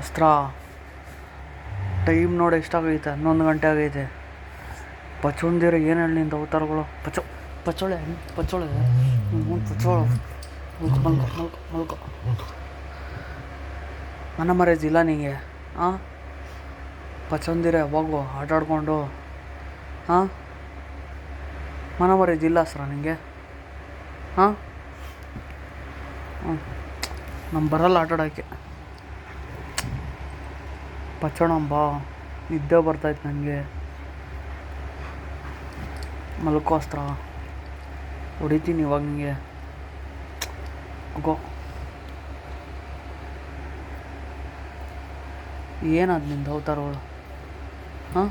ಅಸ್ತ್ರ ಟೈಮ್ ನೋಡಿ ಎಷ್ಟಾಗೈತೆ, 11 ಗಂಟೆ ಆಗೈತೆ. ಪಚೊಂದಿರ ಏನು ಹೇಳಿ ನಿಂದು ಅವತಾರಗಳು. ಪಚೋಳೆ ಪಚ್ಚೋಳ ಮಲ್ಕೊ. ಮನ ಮರ್ಯಾದಿಲ್ಲ ನಿಂಗೆ? ಹಾಂ, ಪಚೊಂದಿರ ಯಾವಾಗೋ ಆಟಾಡ್ಕೊಂಡು. ಹಾಂ, ಮನ ಮರ್ಯಾದಿಲ್ಲ ಅಸ್ರ ನಿಂಗೆ? ಹಾಂ, ನಮ್ಗೆ ಬರಲ್ಲ ಆಟಾಡೋಕ್ಕೆ. ಪಚ್ಚೋಣಂಬ, ನಿದ್ದೆ ಬರ್ತೈತೆ ನನಗೆ. ಮಲ್ಕೋ ಅಸ್ತ್ರ, ಹೊಡಿತೀನಿ ಇವಾಗ ನಿಂಗೆ. ಗೋ. ಏನದು ನಿಂದು ಅವತಾರಗಳು? ಹಾಂ.